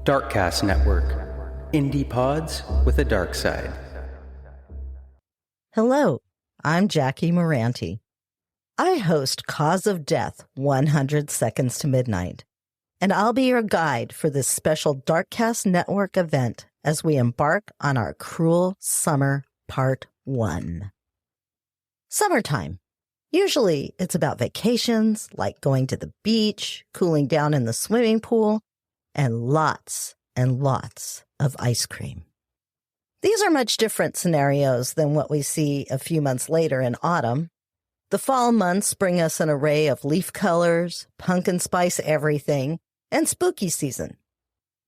Darkcast Network. Indie pods with a dark side. Hello, I'm Jackie Moranti. I host Cause of Death 100 Seconds to Midnight, and I'll be your guide for this special Darkcast Network event as we embark on our cruel summer part 1. Summertime. Usually it's about vacations, like going to the beach, cooling down in the swimming pool, and lots of ice cream. These are much different scenarios than what we see a few months later in autumn. The fall months bring us an array of leaf colors, pumpkin spice everything, and spooky season.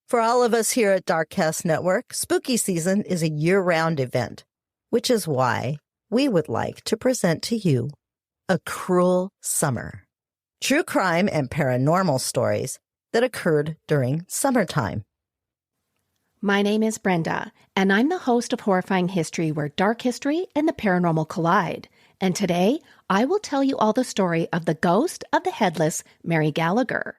For all of us here at Darkcast Network, spooky season is a year-round event, which is why we would like to present to you A Cruel Summer. True crime and paranormal stories that occurred during summertime. My name is Brenda, and I'm the host of Horrifying History, where dark history and the paranormal collide. And today, I will tell you all the story of the ghost of the headless Mary Gallagher.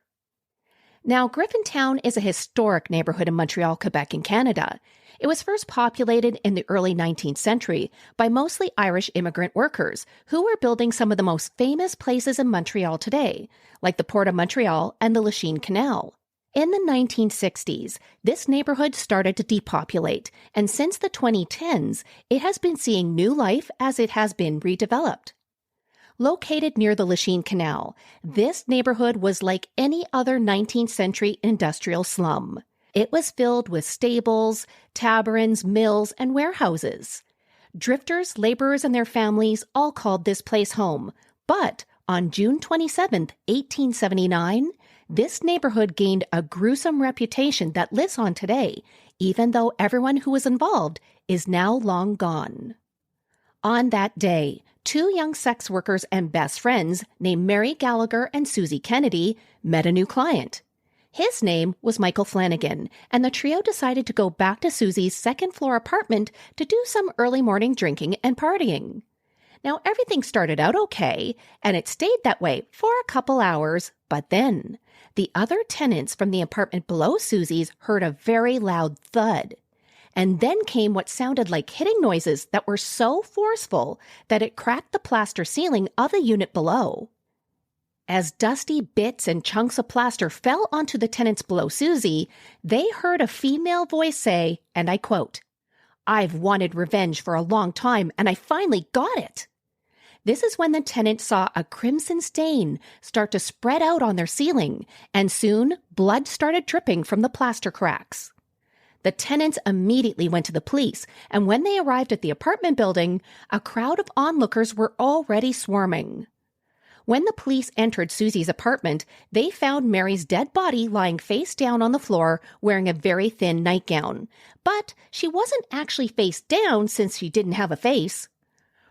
Now, Griffintown is a historic neighborhood in Montreal, Quebec, in Canada. It was first populated in the early 19th century by mostly Irish immigrant workers who were building some of the most famous places in Montreal today, like the Port of Montreal and the Lachine Canal. In the 1960s, this neighborhood started to depopulate, and since the 2010s, it has been seeing new life as it has been redeveloped. Located near the Lachine Canal, this neighborhood was like any other 19th century industrial slum. It was filled with stables, taverns, mills, and warehouses. Drifters, laborers, and their families all called this place home. But on June 27, 1879, this neighborhood gained a gruesome reputation that lives on today, even though everyone who was involved is now long gone. On that day, 2 young sex workers and best friends named Mary Gallagher and Susie Kennedy met a new client. His name was Michael Flanagan, and the trio decided to go back to Susie's second-floor apartment to do some early morning drinking and partying. Now, everything started out okay, and it stayed that way for a couple hours, but then the other tenants from the apartment below Susie's heard a very loud thud. And then came what sounded like hitting noises that were so forceful that it cracked the plaster ceiling of the unit below. As dusty bits and chunks of plaster fell onto the tenants below Susie, they heard a female voice say, and I quote, "I've wanted revenge for a long time, and I finally got it." This is when the tenants saw a crimson stain start to spread out on their ceiling, and soon blood started dripping from the plaster cracks. The tenants immediately went to the police, and when they arrived at the apartment building, a crowd of onlookers were already swarming. When the police entered Susie's apartment, they found Mary's dead body lying face down on the floor wearing a very thin nightgown. But she wasn't actually face down since she didn't have a face.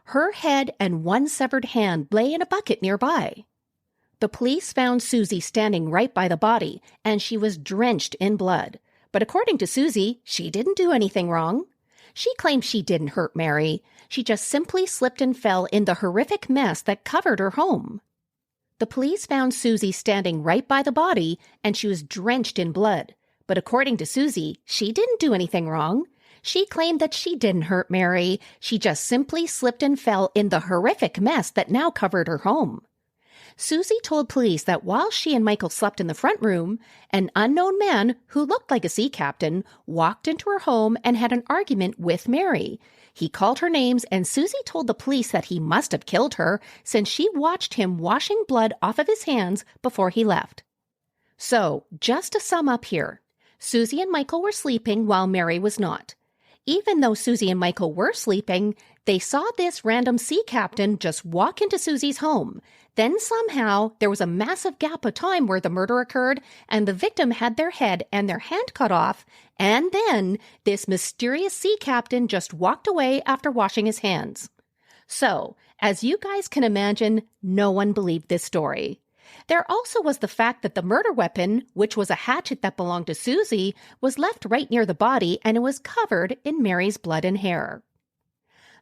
Her head and one severed hand lay in a bucket nearby. The police found Susie standing right by the body, and she was drenched in blood. But according to Susie, she didn't do anything wrong. She claimed she didn't hurt Mary. She just simply slipped and fell in the horrific mess that covered her home. The police found Susie standing right by the body, and she was drenched in blood. But according to Susie, she didn't do anything wrong. She claimed that she didn't hurt Mary. She just simply slipped and fell in the horrific mess that now covered her home. Susie told police that while she and Michael slept in the front room, an unknown man who looked like a sea captain walked into her home and had an argument with Mary. He called her names, and Susie told the police that he must have killed her since she watched him washing blood off of his hands before he left. So, just to sum up here, Susie and Michael were sleeping while Mary was not. Even though Susie and Michael were sleeping, they saw this random sea captain just walk into Susie's home. Then somehow there was a massive gap of time where the murder occurred and the victim had their head and their hand cut off. And then this mysterious sea captain just walked away after washing his hands. So, as you guys can imagine, no one believed this story. There also was the fact that the murder weapon, which was a hatchet that belonged to Susie, was left right near the body and it was covered in Mary's blood and hair.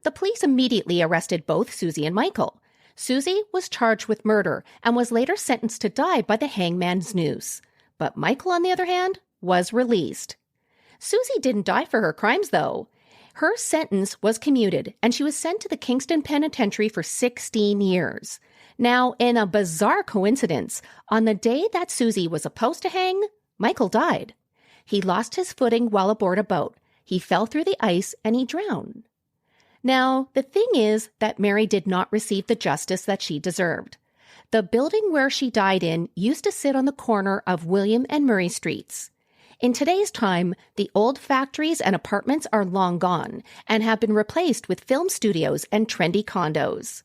The police immediately arrested both Susie and Michael. Susie was charged with murder and was later sentenced to die by the hangman's noose. But Michael, on the other hand, was released. Susie didn't die for her crimes, though. Her sentence was commuted, and she was sent to the Kingston Penitentiary for 16 years. Now, in a bizarre coincidence, on the day that Susie was supposed to hang, Michael died. He lost his footing while aboard a boat. He fell through the ice and he drowned. Now, the thing is that Mary did not receive the justice that she deserved. The building where she died in used to sit on the corner of William and Murray Streets. In today's time, the old factories and apartments are long gone and have been replaced with film studios and trendy condos.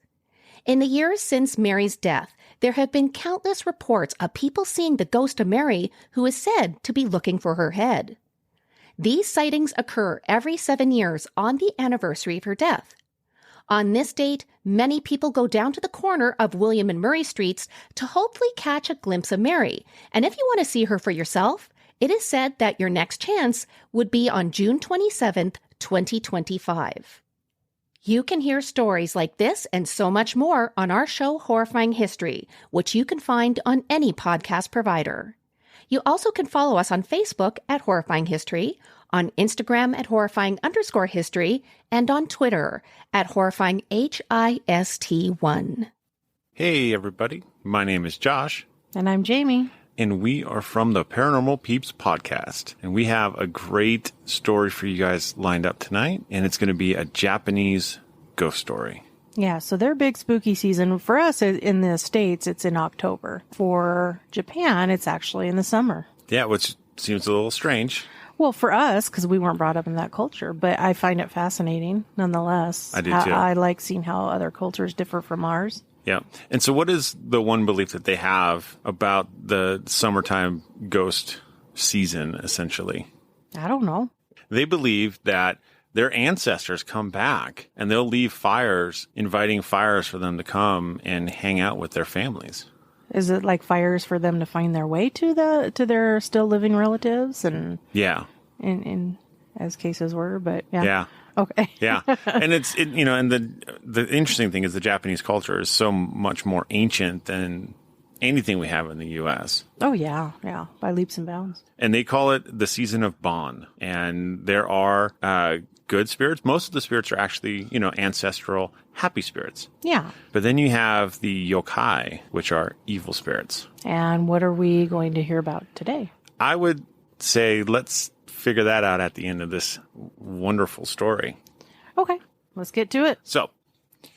In the years since Mary's death, there have been countless reports of people seeing the ghost of Mary, who is said to be looking for her head. These sightings occur every 7 years on the anniversary of her death. On this date, many people go down to the corner of William and Murray Streets to hopefully catch a glimpse of Mary. And if you want to see her for yourself, it is said that your next chance would be on June 27th, 2025. You can hear stories like this and so much more on our show Horrifying History, which you can find on any podcast provider. You also can follow us on Facebook at Horrifying History, on Instagram at Horrifying_History, and on Twitter at HorrifyingHIST1. Hey, everybody. My name is Josh. And I'm Jamie. And we are from the Paranormal Peeps podcast. And we have a great story for you guys lined up tonight. And it's going to be a Japanese ghost story. Yeah, so their big spooky season, for us in the States, it's in October. For Japan, it's actually in the summer. Yeah, which seems a little strange. Well, for us, because we weren't brought up in that culture, but I find it fascinating nonetheless. I do too. I like seeing how other cultures differ from ours. Yeah. And so what is the one belief that they have about the summertime ghost season, essentially? I don't know. They believe that their ancestors come back and they'll leave fires, inviting fires for them to come and hang out with their families. Is it like fires for them to find their way to their still living relatives? And yeah, in as cases were, but yeah. Yeah. Okay. Yeah. And and the interesting thing is the Japanese culture is so much more ancient than anything we have in the U.S. Oh, yeah. Yeah. By leaps and bounds. And they call it the season of Bon. And there are good spirits. Most of the spirits are actually, ancestral, happy spirits. Yeah. But then you have the yokai, which are evil spirits. And what are we going to hear about today? I would say let's figure that out at the end of this wonderful story. Okay. Let's get to it. So,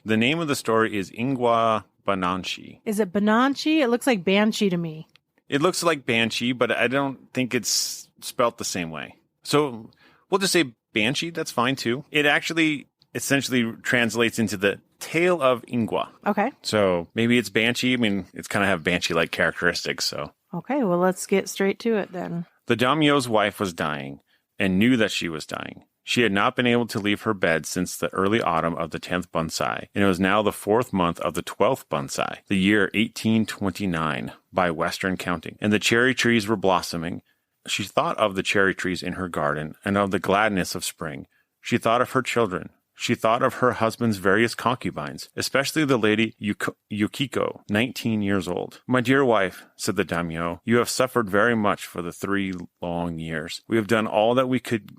the name of the story is Ingwa Bananshi. Is it Bananchi? It looks like Banshee to me. It looks like Banshee, but I don't think it's spelt the same way. So we'll just say Banshee. That's fine, too. It actually essentially translates into the Tale of Ingwa. Okay. So maybe it's Banshee. I mean, it's kind of have Banshee-like characteristics, so. Okay, well, let's get straight to it then. The daimyo's wife was dying and knew that she was dying. She had not been able to leave her bed since the early autumn of the 10th Bunsai, and it was now the 4th month of the 12th Bunsai, the year 1829, by Western counting, and the cherry trees were blossoming. She thought of the cherry trees in her garden and of the gladness of spring. She thought of her children. She thought of her husband's various concubines, especially the lady Yukiko, 19 years old. "My dear wife," said the daimyo, "you have suffered very much for the 3 long years. We have done all that we could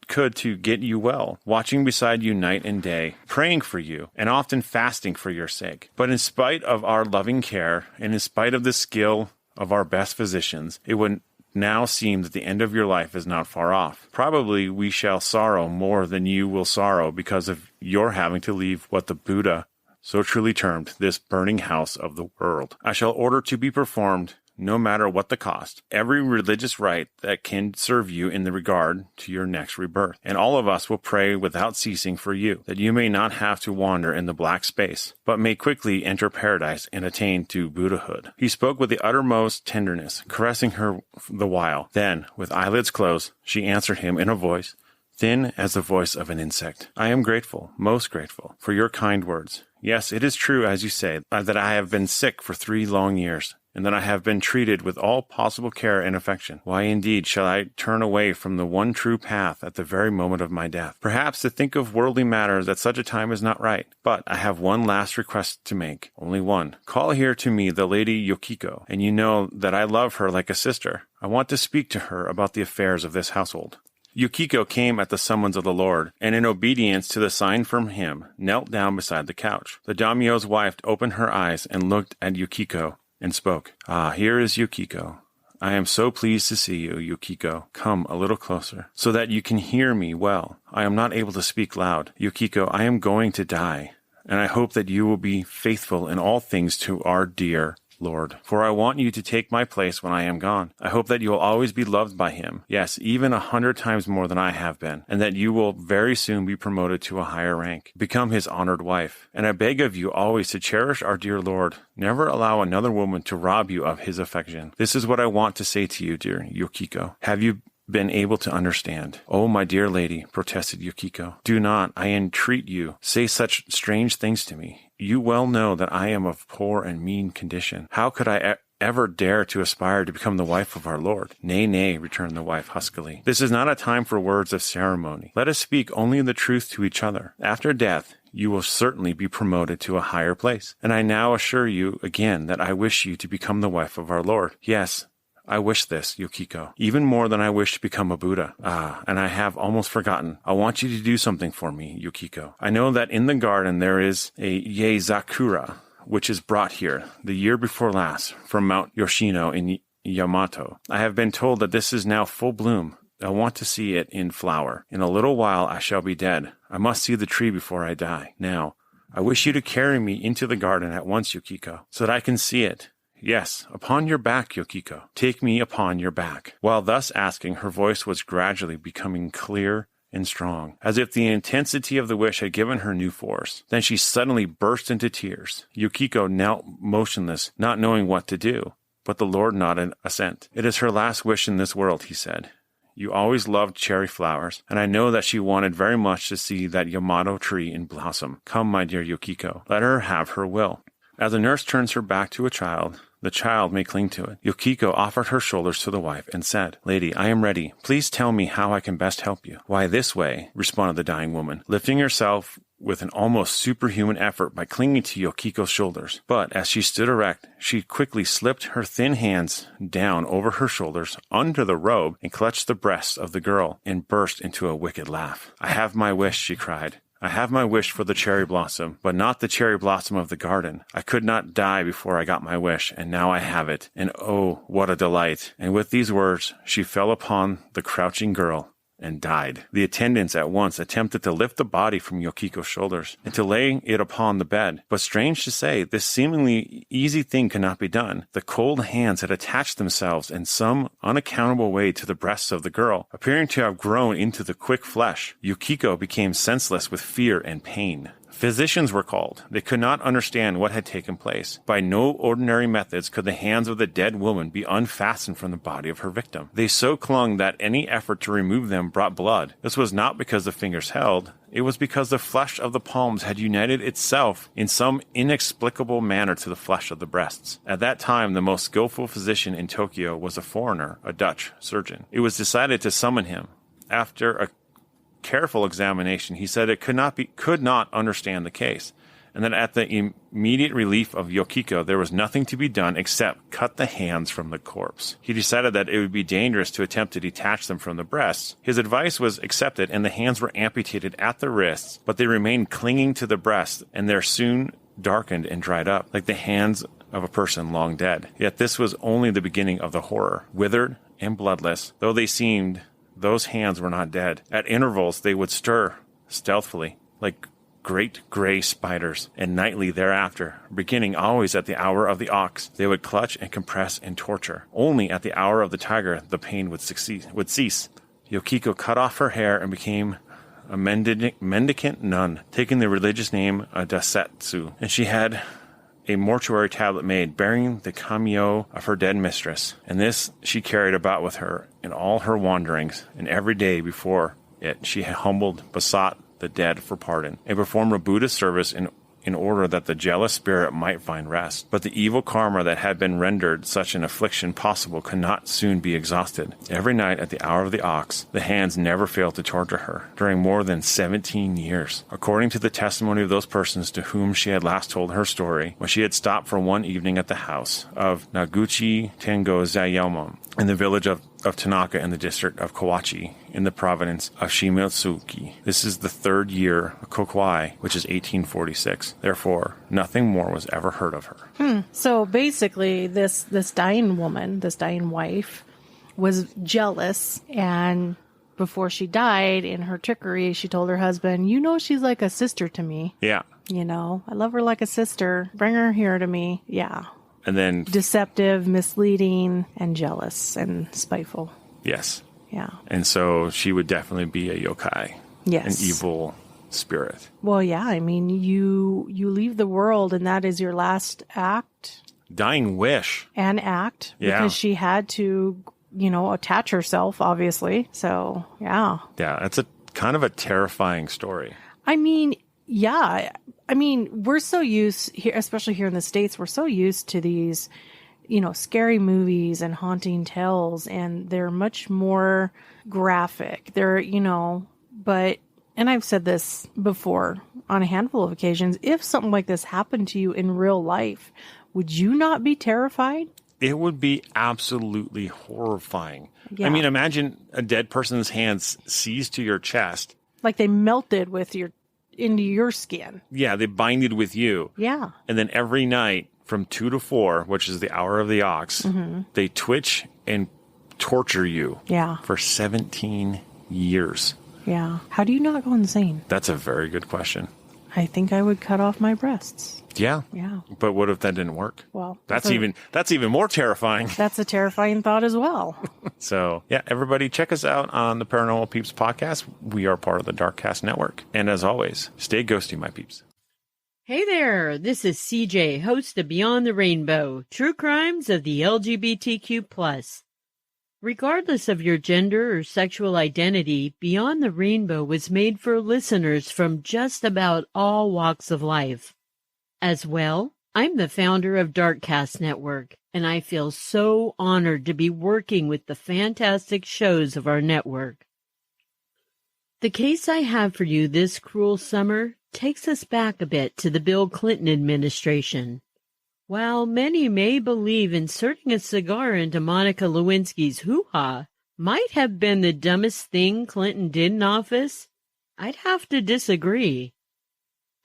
to get you well, watching beside you night and day, praying for you, and often fasting for your sake. But in spite of our loving care, and in spite of the skill of our best physicians, it would now seem that the end of your life is not far off. Probably we shall sorrow more than you will sorrow because of your having to leave what the Buddha so truly termed this burning house of the world. I shall order to be performed, no matter what the cost, every religious rite that can serve you in the regard to your next rebirth. And all of us will pray without ceasing for you, that you may not have to wander in the black space, but may quickly enter paradise and attain to Buddhahood." He spoke with the uttermost tenderness, caressing her the while. Then, with eyelids closed, she answered him in a voice thin as the voice of an insect. "I am grateful, most grateful, for your kind words. Yes, it is true, as you say, that I have been sick for 3 long years, and that I have been treated with all possible care and affection. Why indeed shall I turn away from the one true path at the very moment of my death? Perhaps to think of worldly matters at such a time is not right. But I have one last request to make, only one. Call here to me the lady Yukiko, and you know that I love her like a sister. I want to speak to her about the affairs of this household." Yukiko came at the summons of the Lord, and in obedience to the sign from him, knelt down beside the couch. The daimyo's wife opened her eyes and looked at Yukiko and spoke. "Ah, here is Yukiko. I am so pleased to see you, Yukiko. Come a little closer, so that you can hear me well. I am not able to speak loud. Yukiko, I am going to die, and I hope that you will be faithful in all things to our dear Lord, for I want you to take my place when I am gone. I hope that you will always be loved by him, yes, even 100 times more than I have been, and that you will very soon be promoted to a higher rank, become his honored wife. And I beg of you always to cherish our dear Lord. Never allow another woman to rob you of his affection. This is what I want to say to you, dear Yukiko. Have you been able to understand?" "Oh, my dear lady," protested Yukiko, "do not, I entreat you, say such strange things to me. You well know that I am of poor and mean condition. How could I ever dare to aspire to become the wife of our Lord?" "Nay, nay," returned the wife huskily. "This is not a time for words of ceremony. Let us speak only the truth to each other. After death, you will certainly be promoted to a higher place. And I now assure you again that I wish you to become the wife of our Lord. Yes, I wish this, Yukiko, even more than I wish to become a Buddha. Ah, and I have almost forgotten. I want you to do something for me, Yukiko. I know that in the garden there is a Yeizakura, which is brought here the year before last from Mount Yoshino in Yamato. I have been told that this is now full bloom. I want to see it in flower. In a little while I shall be dead. I must see the tree before I die. Now, I wish you to carry me into the garden at once, Yukiko, so that I can see it. Yes, upon your back, Yukiko. Take me upon your back." While thus asking, her voice was gradually becoming clear and strong, as if the intensity of the wish had given her new force. Then she suddenly burst into tears. Yukiko knelt motionless, not knowing what to do, but the Lord nodded assent. "It is her last wish in this world," he said. "You always loved cherry flowers, and I know that she wanted very much to see that Yamato tree in blossom. Come, my dear Yukiko, let her have her will. As a nurse turns her back to a child, the child may cling to it." Yukiko offered her shoulders to the wife and said, "Lady, I am ready. Please tell me how I can best help you." "Why, this way," responded the dying woman, lifting herself with an almost superhuman effort by clinging to Yukiko's shoulders. But as she stood erect, she quickly slipped her thin hands down over her shoulders, under the robe, and clutched the breasts of the girl, and burst into a wicked laugh. "I have my wish," she cried. "I have my wish for the cherry blossom, but not the cherry blossom of the garden. I could not die before I got my wish, and now I have it. And oh, what a delight!" And with these words, she fell upon the crouching girl and died. The attendants at once attempted to lift the body from Yukiko's shoulders and to lay it upon the bed. But strange to say, this seemingly easy thing could not be done. The cold hands had attached themselves in some unaccountable way to the breasts of the girl, appearing to have grown into the quick flesh. Yukiko became senseless with fear and pain. Physicians were called. They could not understand what had taken place. By no ordinary methods could the hands of the dead woman be unfastened from the body of her victim. They so clung that any effort to remove them brought blood. This was not because the fingers held. It was because the flesh of the palms had united itself in some inexplicable manner to the flesh of the breasts. At that time, the most skillful physician in Tokyo was a foreigner, a Dutch surgeon. It was decided to summon him. After a careful examination, he said it could not understand the case, and that at the immediate relief of Yukiko, there was nothing to be done except cut the hands from the corpse. He decided that it would be dangerous to attempt to detach them from the breasts. His advice was accepted, and the hands were amputated at the wrists, but they remained clinging to the breast, and they're soon darkened and dried up, like the hands of a person long dead. Yet this was only the beginning of the horror. Withered and bloodless, though they seemed, those hands were not dead. At intervals, they would stir stealthily, like great gray spiders, and nightly thereafter, beginning always at the hour of the ox, they would clutch and compress and torture. Only at the hour of the tiger, the pain would cease. Yukiko cut off her hair and became a mendicant nun, taking the religious name of Dasetsu, and she had a mortuary tablet made bearing the kamio of her dead mistress, and this she carried about with her in all her wanderings, and every day before it she humbled, besought the dead for pardon, and performed a Buddhist service in in order that the jealous spirit might find rest. But the evil karma that had been rendered such an affliction possible could not soon be exhausted. Every night at the hour of the ox, the hands never failed to torture her, during more than 17 years. According to the testimony of those persons to whom she had last told her story, when she had stopped for one evening at the house of Naguchi Tengo Zayama, in the village of Tanaka in the district of Kawachi in the province of Shimotsuki. This is the third year of Kokwai, which is 1846. Therefore, nothing more was ever heard of her. So basically, this dying woman, this dying wife, was jealous, and before she died, in her trickery, she told her husband, she's like a sister to me. Yeah. I love her like a sister. Bring her here to me. Yeah. And then... deceptive, misleading, and jealous, and spiteful. Yes. Yeah. And so she would definitely be a yokai. Yes. An evil spirit. Well, yeah. I mean, you leave the world, and that is your last act. Dying wish. An act. Yeah. Because she had to, attach herself, obviously. So, yeah. Yeah, that's a kind of a terrifying story. I mean, yeah. I mean, we're so used here, especially here in the States, we're so used to these, scary movies and haunting tales, and they're much more graphic. They're, but, and I've said this before on a handful of occasions, if something like this happened to you in real life, would you not be terrified? It would be absolutely horrifying. Yeah. I mean, imagine a dead person's hands seized to your chest. Like they melted into your skin. Yeah, they binded with you. Yeah. And then every night from 2 to 4, which is the hour of the ox, they twitch and torture you. Yeah. For 17 years. Yeah. How do you not go insane? That's a very good question. I think I would cut off my breasts. Yeah. Yeah. But what if that didn't work? Well, that's even more terrifying. That's a terrifying thought as well. So, yeah, everybody check us out on the Paranormal Peeps podcast. We are part of the Darkcast network. And as always, stay ghosty, my peeps. Hey there, this is CJ, host of Beyond the Rainbow, True Crimes of the LGBTQ+. Regardless of your gender or sexual identity, Beyond the Rainbow was made for listeners from just about all walks of life. As well, I'm the founder of Darkcast Network, and I feel so honored to be working with the fantastic shows of our network. The case I have for you this cruel summer takes us back a bit to the Bill Clinton administration. While many may believe inserting a cigar into Monica Lewinsky's hoo-ha might have been the dumbest thing Clinton did in office, I'd have to disagree.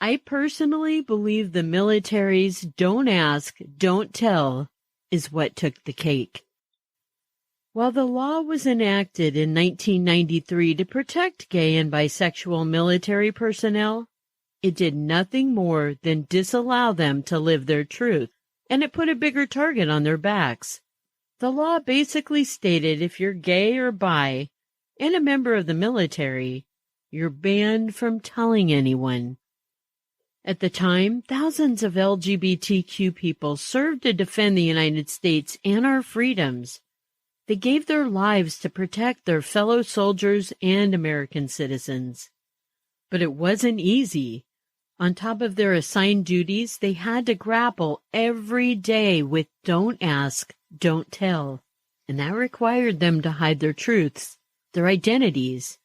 I personally believe the military's don't ask, don't tell is what took the cake. While the law was enacted in 1993 to protect gay and bisexual military personnel, it did nothing more than disallow them to live their truth, and it put a bigger target on their backs. The law basically stated if you're gay or bi and a member of the military, you're banned from telling anyone. At the time, thousands of LGBTQ people served to defend the United States and our freedoms. They gave their lives to protect their fellow soldiers and American citizens. But it wasn't easy. On top of their assigned duties, they had to grapple every day with don't ask, don't tell. And that required them to hide their truths, their identities,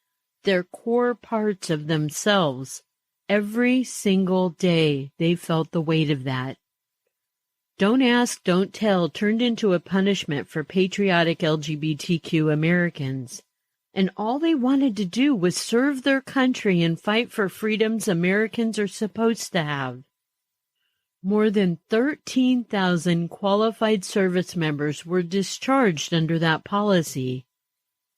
their core parts of themselves. Every single day, they felt the weight of that. Don't ask, don't tell turned into a punishment for patriotic LGBTQ Americans. And all they wanted to do was serve their country and fight for freedoms Americans are supposed to have. More than 13,000 qualified service members were discharged under that policy.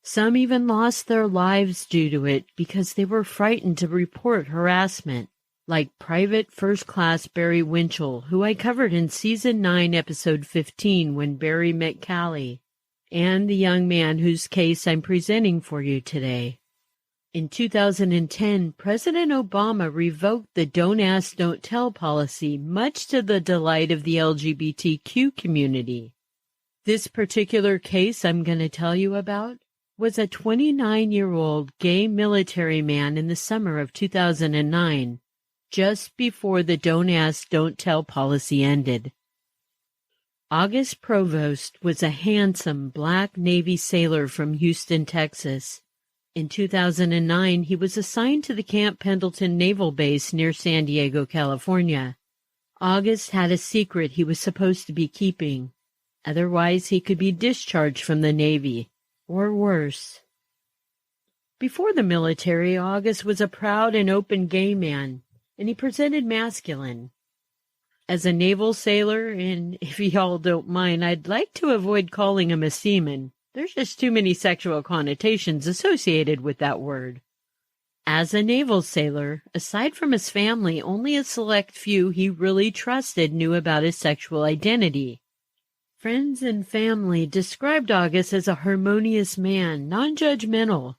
Some even lost their lives due to it because they were frightened to report harassment, like Private First Class Barry Winchell, who I covered in Season 9, Episode 15, when Barry met Callie, and the young man whose case I'm presenting for you today. In 2010, President Obama revoked the Don't Ask, Don't Tell policy, much to the delight of the LGBTQ community. This particular case I'm going to tell you about was a 29-year-old gay military man in the summer of 2009 just before the Don't Ask, Don't Tell policy ended. August Provost was a handsome black Navy sailor from Houston, Texas. In 2009, he was assigned to the Camp Pendleton Naval Base near San Diego, California. August had a secret he was supposed to be keeping. Otherwise, he could be discharged from the Navy, or worse. Before the military, August was a proud and open gay man, and he presented masculine. As a naval sailor, and if y'all don't mind, I'd like to avoid calling him a seaman. There's just too many sexual connotations associated with that word. As a naval sailor, aside from his family, only a select few he really trusted knew about his sexual identity. Friends and family described August as a harmonious man, non-judgmental,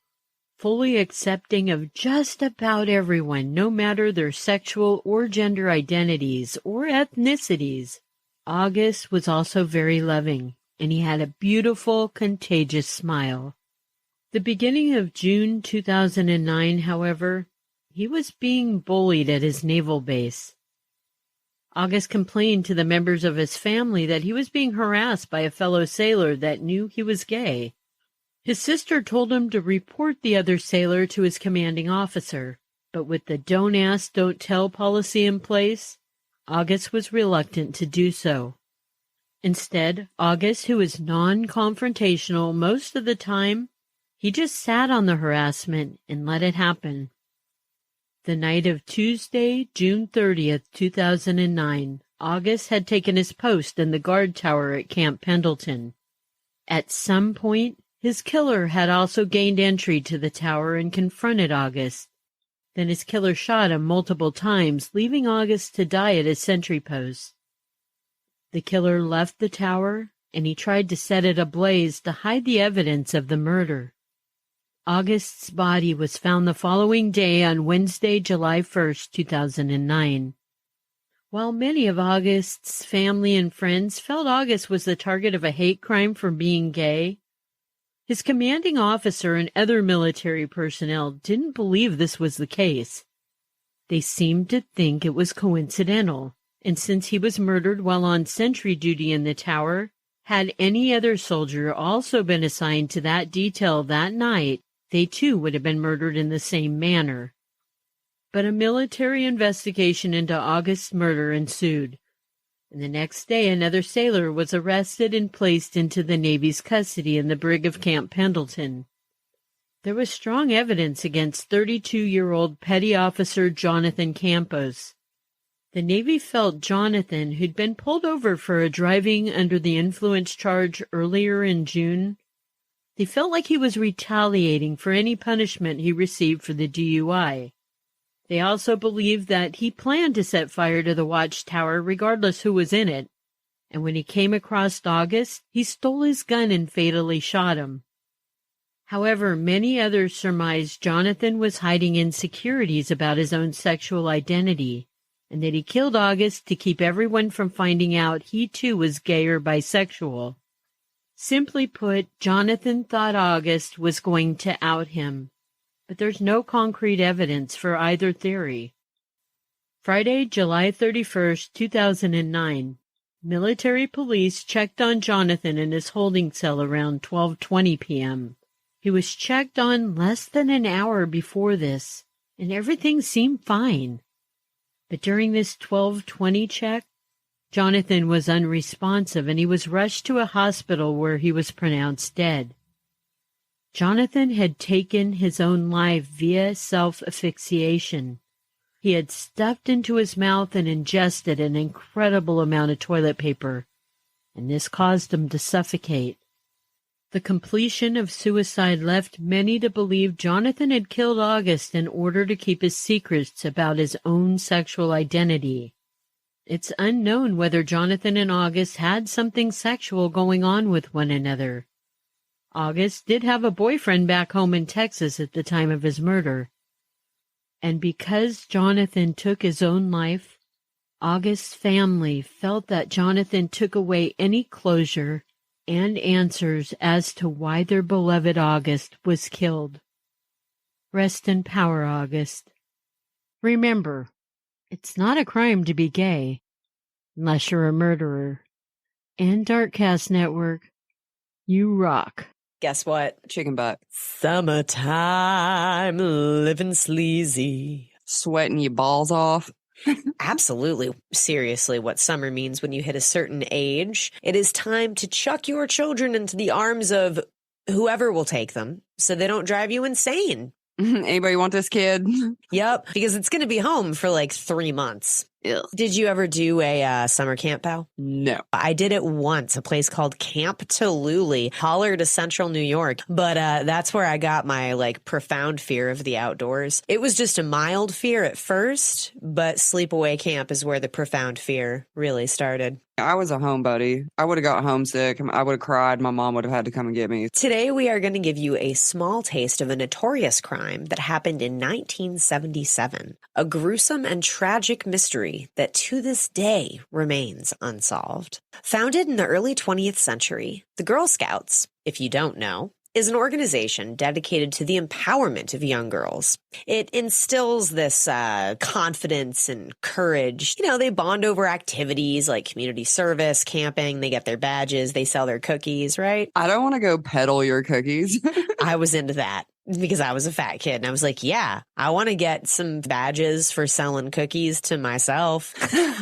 fully accepting of just about everyone, no matter their sexual or gender identities or ethnicities. August was also very loving, and he had a beautiful, contagious smile. The beginning of June 2009, however, he was being bullied at his naval base. August complained to the members of his family that he was being harassed by a fellow sailor that knew he was gay. His sister told him to report the other sailor to his commanding officer, but with the Don't Ask, Don't Tell policy in place, August was reluctant to do so. Instead, August, who is non-confrontational most of the time, he just sat on the harassment and let it happen. The night of Tuesday, June 30th, 2009, August had taken his post in the guard tower at Camp Pendleton. At some point, his killer had also gained entry to the tower and confronted August. Then his killer shot him multiple times, leaving August to die at his sentry post. The killer left the tower, and he tried to set it ablaze to hide the evidence of the murder. August's body was found the following day on Wednesday, July 1st, 2009. While many of August's family and friends felt August was the target of a hate crime for being gay, his commanding officer and other military personnel didn't believe this was the case. They seemed to think it was coincidental, and since he was murdered while on sentry duty in the tower, had any other soldier also been assigned to that detail that night, they too would have been murdered in the same manner. But a military investigation into August's murder ensued, and the next day another sailor was arrested and placed into the Navy's custody in the brig of Camp Pendleton. There was strong evidence against 32-year-old Petty Officer Jonathan Campos. The Navy felt Jonathan, who'd been pulled over for a driving under the influence charge earlier in June, they felt like he was retaliating for any punishment he received for the DUI. They also believed that he planned to set fire to the watchtower regardless who was in it, and when he came across August, he stole his gun and fatally shot him. However, many others surmised Jonathan was hiding insecurities about his own sexual identity, and that he killed August to keep everyone from finding out he too was gay or bisexual. Simply put, Jonathan thought August was going to out him, but there's no concrete evidence for either theory. Friday, July 31st, 2009, military police checked on Jonathan in his holding cell around 12:20 p.m. He was checked on less than an hour before this, and everything seemed fine. But during this 12:20 check, Jonathan was unresponsive and he was rushed to a hospital where he was pronounced dead. Jonathan had taken his own life via self-asphyxiation. He had stuffed into his mouth and ingested an incredible amount of toilet paper, and this caused him to suffocate. The completion of suicide left many to believe Jonathan had killed August in order to keep his secrets about his own sexual identity. It's unknown whether Jonathan and August had something sexual going on with one another. August did have a boyfriend back home in Texas at the time of his murder. And because Jonathan took his own life, August's family felt that Jonathan took away any closure and answers as to why their beloved August was killed. Rest in power, August. Remember, It's not a crime to be gay, unless you're a murderer. And Darkcast Network, you rock. Guess what? Chicken butt. Summertime, living sleazy. Sweating your balls off. Absolutely. Seriously, what summer means when you hit a certain age, it is time to chuck your children into the arms of whoever will take them so they don't drive you insane. Anybody want this kid? Yep, because it's going to be home for like 3 months. Ugh. Did you ever do a summer camp, pal? No. I did it once, a place called Camp Tallulah, holler to central New York. But that's where I got my like profound fear of the outdoors. It was just a mild fear at first, but sleepaway camp is where the profound fear really started. I was a homebody. I would have got homesick. I would have cried. My mom would have had to come and get me. Today, we are going to give you a small taste of a notorious crime that happened in 1977, a gruesome and tragic mystery that to this day remains unsolved. Founded in the early 20th century, the Girl Scouts, if you don't know, is an organization dedicated to the empowerment of young girls. It instills this confidence and courage. You know, they bond over activities like community service, camping, they get their badges, they sell their cookies, right? I don't want to go peddle your cookies. I was into that because I was a fat kid and I was like, yeah, I want to get some badges for selling cookies to myself.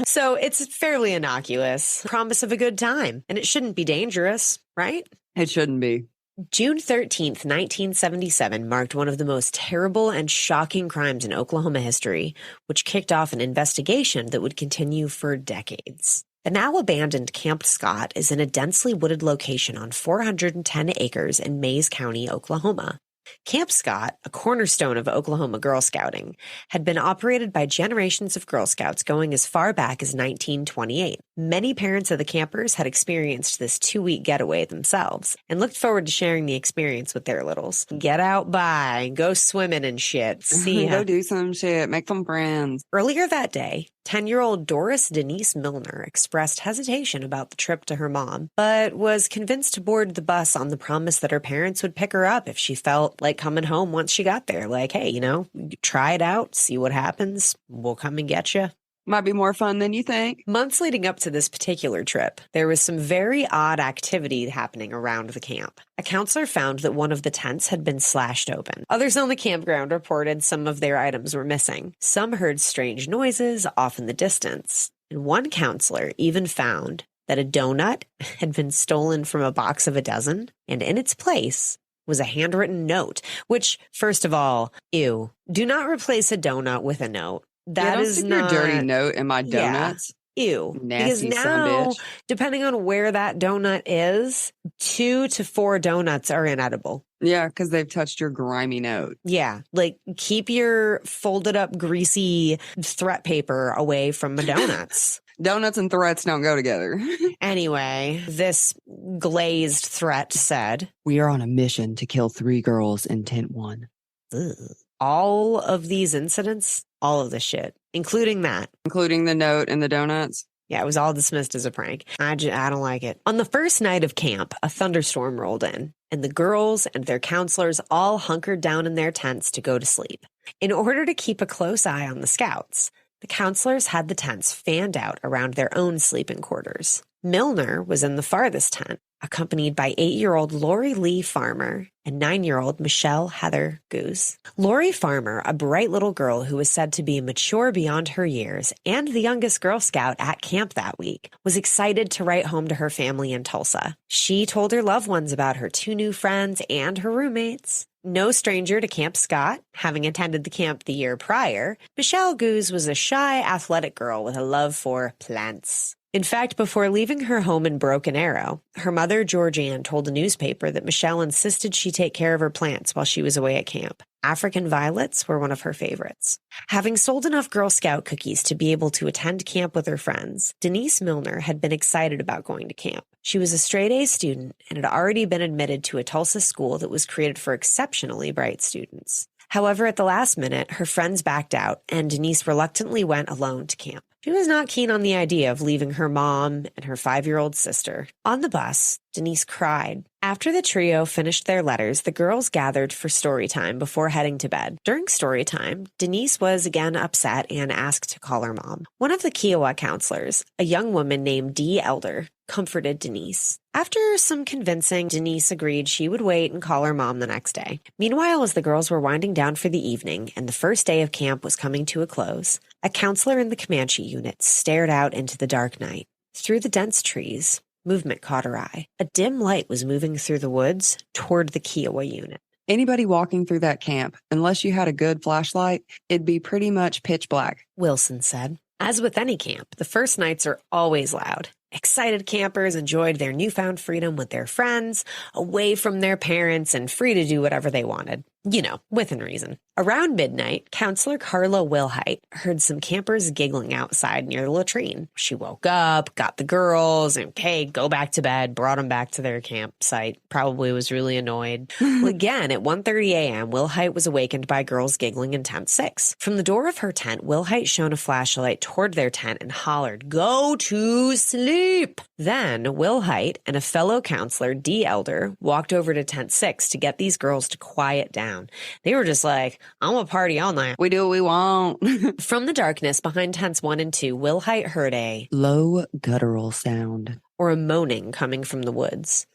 So it's fairly innocuous, promise of a good time, and it shouldn't be dangerous, right? It shouldn't be. June 13th, 1977 marked one of the most terrible and shocking crimes in Oklahoma history, which kicked off an investigation that would continue for decades. The now abandoned Camp Scott is in a densely wooded location on 410 acres in Mays County, Oklahoma. Camp Scott, a cornerstone of Oklahoma Girl Scouting, had been operated by generations of Girl Scouts going as far back as 1928. Many parents of the campers had experienced this 2-week getaway themselves and looked forward to sharing the experience with their littles. Get out by, go swimming and shit. See ya. Go do some shit. Make some friends. Earlier that day, 10-year-old Doris Denise Milner expressed hesitation about the trip to her mom, but was convinced to board the bus on the promise that her parents would pick her up if she felt like coming home once she got there. Like, hey, you know, try it out, see what happens. We'll come and get you. Might be more fun than you think. Months leading up to this particular trip, there was some very odd activity happening around the camp. A counselor found that one of the tents had been slashed open. Others on the campground reported some of their items were missing. Some heard strange noises off in the distance. And one counselor even found that a donut had been stolen from a box of a dozen, and in its place was a handwritten note, which, first of all, ew. Do not replace a donut with a note. That is not your dirty note in my donuts. Yeah, ew. Nasty because son now, bitch. depending on where that donut is, 2 to 4 donuts are inedible. Yeah, because they've touched your grimy note. Yeah, like keep your folded up, greasy threat paper away from the donuts. Donuts and threats don't go together. Anyway, this glazed threat said, We are on a mission to kill 3 girls in tent 1. ugh. All of these incidents, all of the shit, including that. Including the note and the donuts. Yeah, it was all dismissed as a prank. I don't like it. On the first night of camp, a thunderstorm rolled in, and the girls and their counselors all hunkered down in their tents to go to sleep. In order to keep a close eye on the scouts, the counselors had the tents fanned out around their own sleeping quarters. Milner was in the farthest tent, accompanied by 8-year-old Lori Lee Farmer and 9-year-old Michelle Heather Goose. Lori Farmer, a bright little girl who was said to be mature beyond her years and the youngest Girl Scout at camp that week, was excited to write home to her family in Tulsa. She told her loved ones about her 2 new friends and her roommates. No stranger to Camp Scott, having attended the camp the year prior, Michelle Goose was a shy, athletic girl with a love for plants. In fact, before leaving her home in Broken Arrow, her mother, Georgianne, told a newspaper that Michelle insisted she take care of her plants while she was away at camp. African violets were one of her favorites. Having sold enough Girl Scout cookies to be able to attend camp with her friends, Denise Milner had been excited about going to camp. She was a straight-A student and had already been admitted to a Tulsa school that was created for exceptionally bright students. However, at the last minute, her friends backed out, and Denise reluctantly went alone to camp. She was not keen on the idea of leaving her mom and her 5-year-old sister. On the bus, Denise cried. After the trio finished their letters, the girls gathered for story time before heading to bed. During story time, Denise was again upset and asked to call her mom. One of the Kiowa counselors, a young woman named Dee Elder, comforted Denise. After some convincing, Denise agreed she would wait and call her mom the next day. Meanwhile, as the girls were winding down for the evening and the first day of camp was coming to a close, a counselor in the Comanche unit stared out into the dark night. Through the dense trees, movement caught her eye. A dim light was moving through the woods toward the Kiowa unit. Anybody walking through that camp, unless you had a good flashlight, it'd be pretty much pitch black, Wilson said. As with any camp, the first nights are always loud. Excited campers enjoyed their newfound freedom with their friends, away from their parents and free to do whatever they wanted. You know, within reason. Around midnight, Counselor Carla Wilhite heard some campers giggling outside near the latrine. She woke up, got the girls, and, hey, go back to bed, brought them back to their campsite. Probably was really annoyed. Well, again, at 1:30 a.m., Wilhite was awakened by girls giggling in Tent 6. From the door of her tent, Wilhite shone a flashlight toward their tent and hollered, "Go to sleep!" Then, Wilhite and a fellow counselor, Dee Elder, walked over to Tent 6 to get these girls to quiet down. They were just like, I'm a party all night. We do what we want. From the darkness behind tents 1 and 2, Wilhite heard a low guttural sound or a moaning coming from the woods.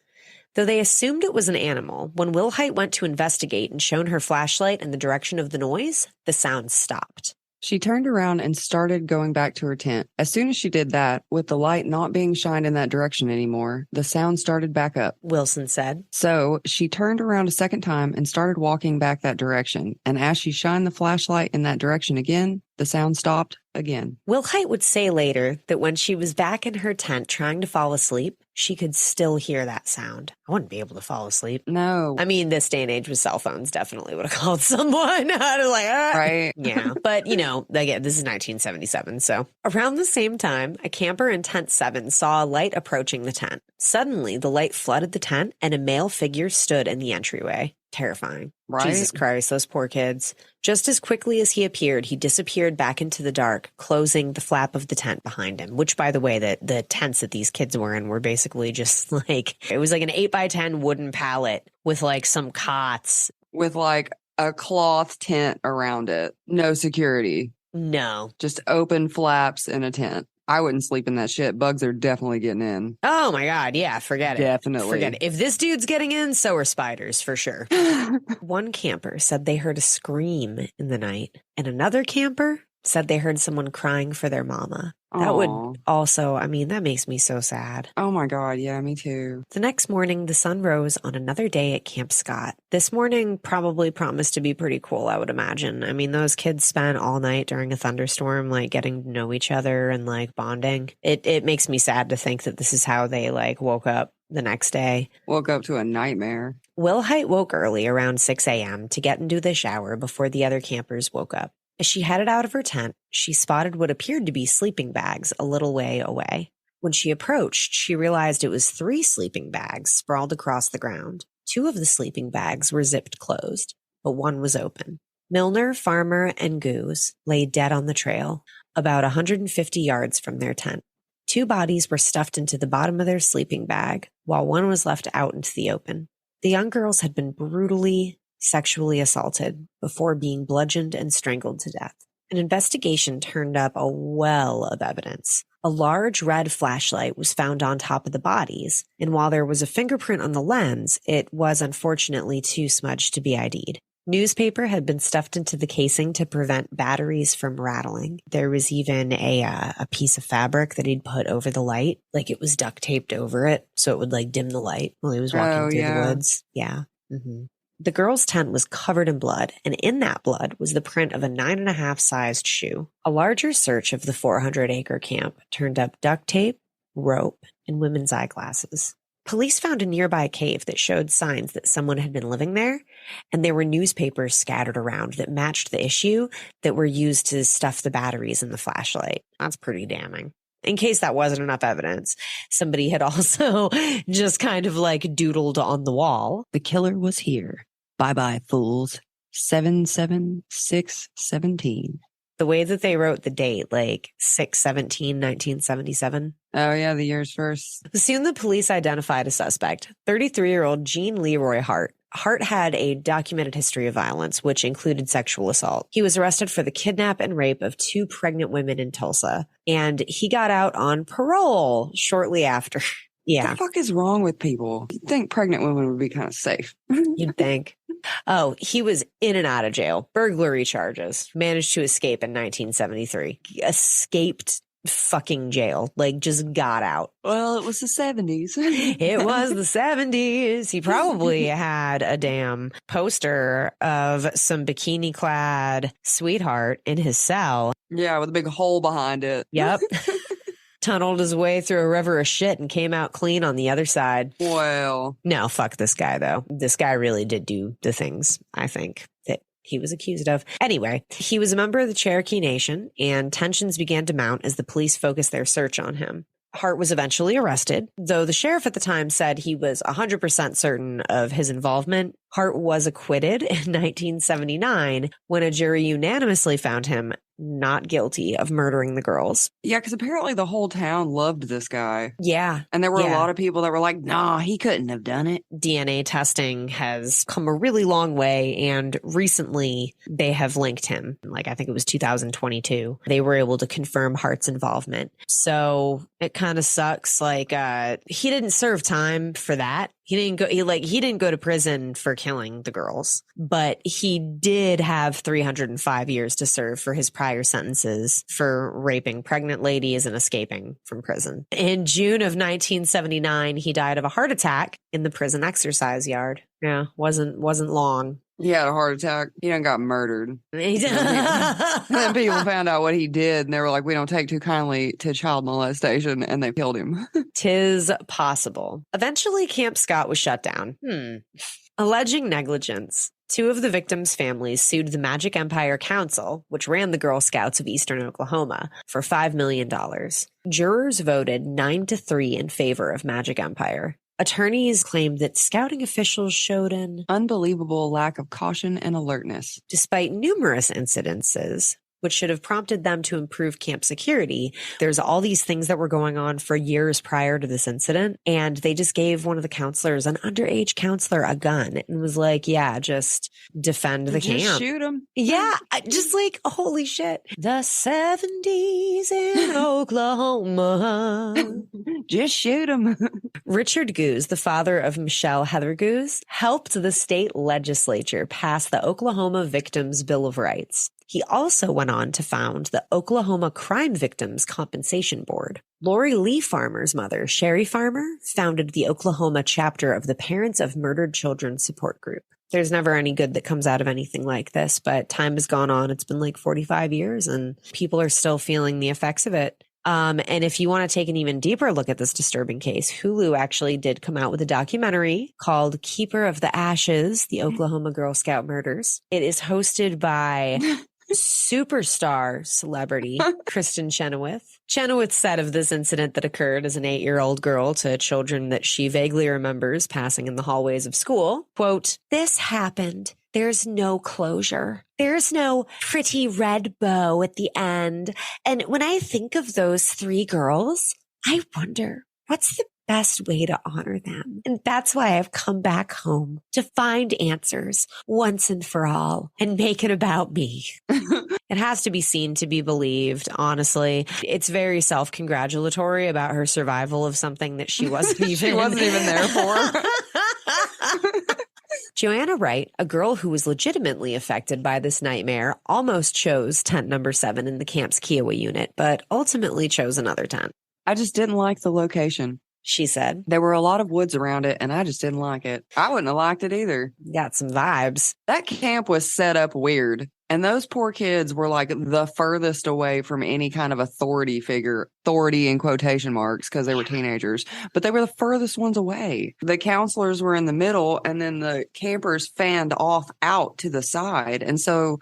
Though they assumed it was an animal, when Wilhite went to investigate and shone her flashlight in the direction of the noise, the sound stopped. She turned around and started going back to her tent. As soon as she did that, with the light not being shined in that direction anymore, the sound started back up, Wilson said. So she turned around a second time and started walking back that direction. And as she shined the flashlight in that direction again, the sound stopped again. Wilhite would say later that when she was back in her tent trying to fall asleep, she could still hear that sound. I wouldn't be able to fall asleep. No. I mean, this day and age with cell phones, definitely would have called someone. I was like, ah. Right. Yeah. But, you know, again, this is 1977. So around the same time, a camper in tent 7 saw a light approaching the tent. Suddenly, the light flooded the tent and a male figure stood in the entryway. Terrifying. Right? Jesus Christ, those poor kids. Just as quickly as he appeared, he disappeared back into the dark, closing the flap of the tent behind him, which, by the way, the tents that these kids were in were basically just like, it was like an 8x10 wooden pallet with like some cots. With like a cloth tent around it. No security. No. Just open flaps in a tent. I wouldn't sleep in that shit. Bugs are definitely getting in. Oh my God. Yeah, forget it. Definitely. Forget it. If this dude's getting in, so are spiders for sure. One camper said they heard a scream in the night, and another camper said they heard someone crying for their mama. That Aw. would also, I mean, that makes me so sad. Oh my God. Yeah, me too. The next morning, the sun rose on another day at Camp Scott. This morning probably promised to be pretty cool, I would imagine. I mean, those kids spent all night during a thunderstorm, like getting to know each other and like bonding. It makes me sad to think that this is how they like woke up the next day. Woke up to a nightmare. Wilhite woke early around 6 a.m. to get into the shower before the other campers woke up. As she headed out of her tent, she spotted what appeared to be sleeping bags a little way away. When she approached, she realized it was 3 sleeping bags sprawled across the ground. 2 of the sleeping bags were zipped closed, but 1 was open. Milner, Farmer, and Goose lay dead on the trail, about 150 yards from their tent. 2 bodies were stuffed into the bottom of their sleeping bag, while 1 was left out into the open. The young girls had been brutally sexually assaulted before being bludgeoned and strangled to death. An investigation turned up a well of evidence. A large red flashlight was found on top of the bodies, and while there was a fingerprint on the lens, it was unfortunately too smudged to be ID'd. Newspaper had been stuffed into the casing to prevent batteries from rattling. There was even a piece of fabric that he'd put over the light, like it was duct taped over it, so it would like dim the light while he was walking through the woods. Yeah. Mm-hmm. The girl's tent was covered in blood, and in that blood was the print of a 9.5 sized shoe. A larger search of the 400-acre camp turned up duct tape, rope, and women's eyeglasses. Police found a nearby cave that showed signs that someone had been living there, and there were newspapers scattered around that matched the issue that were used to stuff the batteries in the flashlight. That's pretty damning. In case that wasn't enough evidence, somebody had also just kind of like doodled on the wall. The killer was here. Bye-bye, fools. 77617. The way that they wrote the date, like 6/17/1977. Oh, yeah, the year's first. Soon the police identified a suspect, 33-year-old Jean Leroy Hart. Hart had a documented history of violence, which included sexual assault. He was arrested for the kidnap and rape of 2 pregnant women in Tulsa, and he got out on parole shortly after. Yeah. What the fuck is wrong with people? You'd think pregnant women would be kind of safe. You'd think. Oh, he was in and out of jail. Burglary charges. Managed to escape in 1973. Escaped fucking jail. Like, just got out. Well, it was the 70s. It was the 70s. He probably had a damn poster of some bikini-clad sweetheart in his cell. Yeah, with a big hole behind it. Yep. Tunneled his way through a river of shit and came out clean on the other side. Well. No, fuck this guy, though. This guy really did do the things, I think, that he was accused of. Anyway, he was a member of the Cherokee Nation, and tensions began to mount as the police focused their search on him. Hart was eventually arrested, though the sheriff at the time said he was 100% certain of his involvement. Hart was acquitted in 1979 when a jury unanimously found him not guilty of murdering the girls. Yeah, because apparently the whole town loved this guy. Yeah. And there were a lot of people that were like, nah, he couldn't have done it. DNA testing has come a really long way, and recently they have linked him. Like, I think it was 2022. They were able to confirm Hart's involvement. So it kind of sucks. Like, he didn't serve time for that. He didn't go to prison for killing the girls, but he did have 305 years to serve for his prior sentences for raping pregnant ladies and escaping from prison. In June of 1979, he died of a heart attack in the prison exercise yard. Yeah, wasn't long. He had a heart attack. He done got murdered. He did. And then people found out what he did, and they were like, we don't take too kindly to child molestation, and they killed him. 'Tis possible. Eventually, Camp Scott was shut down. Alleging negligence, 2 of the victims' families sued the Magic Empire Council, which ran the Girl Scouts of Eastern Oklahoma, for $5 million. Jurors voted 9-3 in favor of Magic Empire. Attorneys claimed that scouting officials showed an unbelievable lack of caution and alertness. Despite numerous incidences, which should have prompted them to improve camp security, there's all these things that were going on for years prior to this incident, and they just gave one of the counselors, an underage counselor, a gun and was like, yeah, just defend the camp. Just shoot him. Yeah, just like, holy shit. The 70s in Oklahoma. Just shoot him. Richard Goose, the father of Michelle Heather Goose, helped the state legislature pass the Oklahoma Victims Bill of Rights. He also went on to found the Oklahoma Crime Victims Compensation Board. Lori Lee Farmer's mother, Sherry Farmer, founded the Oklahoma chapter of the Parents of Murdered Children Support Group. There's never any good that comes out of anything like this, but time has gone on. It's been like 45 years and people are still feeling the effects of it. And if you want to take an even deeper look at this disturbing case, Hulu actually did come out with a documentary called Keeper of the Ashes, the Oklahoma Girl Scout Murders. It is hosted by superstar celebrity Kristen Chenoweth. Chenoweth said of this incident that occurred as an 8-year-old girl to children that she vaguely remembers passing in the hallways of school, quote, "This happened. There's no closure. There's no pretty red bow at the end. And when I think of those 3 girls, I wonder, what's the best way to honor them? And that's why I've come back home to find answers once and for all and make it about me." It has to be seen to be believed, honestly. It's very self-congratulatory about her survival of something that she wasn't even she wasn't even there for. Joanna Wright, a girl who was legitimately affected by this nightmare, almost chose tent number 7 in the camp's Kiowa unit, but ultimately chose another tent. I just didn't like the location. She said. There were a lot of woods around it, and I just didn't like it. I wouldn't have liked it either. Got some vibes. That camp was set up weird, and those poor kids were like the furthest away from any kind of authority figure, authority in quotation marks, because they were teenagers, but they were the furthest ones away. The counselors were in the middle, and then the campers fanned off out to the side. And so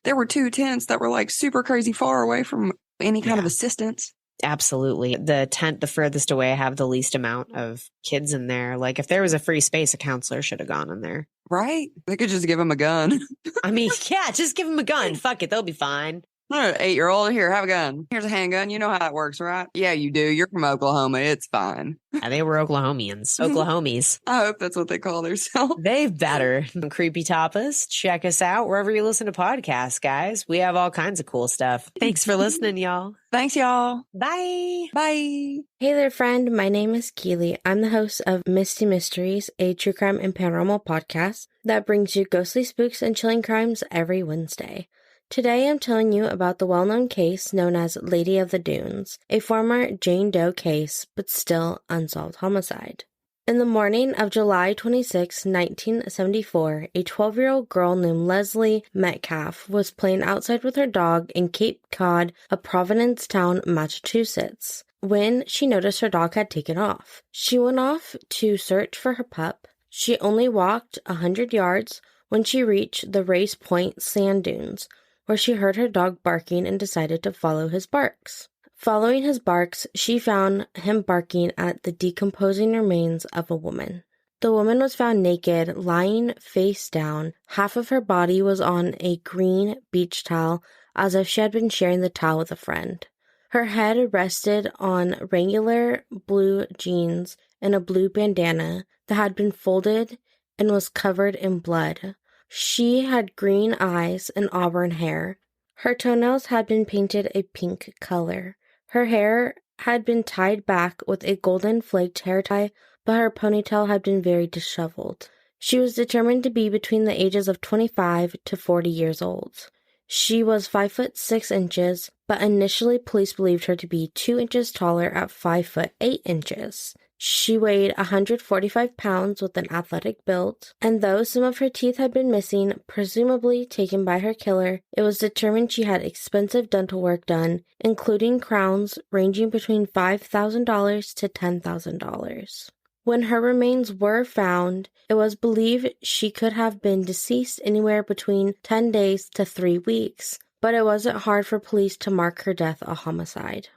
there were 2 tents that were like super crazy far away from any kind of assistance. Absolutely. The tent the furthest away have the least amount of kids in there. Like if there was a free space, a counselor should have gone in there. Right? They could just give them a gun. I mean, yeah, just give them a gun. Fuck it. They'll be fine. I'm an 8-year-old. Here, have a gun. Here's a handgun. You know how that works, right? Yeah, you do. You're from Oklahoma. It's fine. They were Oklahomians. Oklahomies. I hope that's what they call themselves. They better. Creepy Tapas. Check us out wherever you listen to podcasts, guys. We have all kinds of cool stuff. Thanks for listening, y'all. Thanks, y'all. Bye. Bye. Hey there, friend. My name is Keely. I'm the host of Misty Mysteries, a true crime and paranormal podcast that brings you ghostly spooks and chilling crimes every Wednesday. Today I'm telling you about the well-known case known as Lady of the Dunes, a former Jane Doe case, but still unsolved homicide. In the morning of July 26, 1974, a 12-year-old girl named Leslie Metcalf was playing outside with her dog in Cape Cod, a Provincetown, Massachusetts, when she noticed her dog had taken off. She went off to search for her pup. She only walked 100 yards when she reached the Race Point sand dunes, where she heard her dog barking and decided to follow his barks. Following his barks, she found him barking at the decomposing remains of a woman. The woman was found naked, lying face down. Half of her body was on a green beach towel, as if she had been sharing the towel with a friend. Her head rested on regular blue jeans and a blue bandana that had been folded and was covered in blood. She had green eyes and auburn hair. Her toenails had been painted a pink color. Her hair had been tied back with a golden flaked hair tie, but her ponytail had been very disheveled. She was determined to be between the ages of 25 to 40 years old. She was 5 foot 6 inches, but initially police believed her to be 2 inches taller at 5 foot 8 inches. She weighed 145 pounds with an athletic build, and though some of her teeth had been missing, presumably taken by her killer, it was determined she had expensive dental work done, including crowns ranging between $5,000 to $10,000. When her remains were found, it was believed she could have been deceased anywhere between 10 days to 3 weeks, but it wasn't hard for police to mark her death a homicide.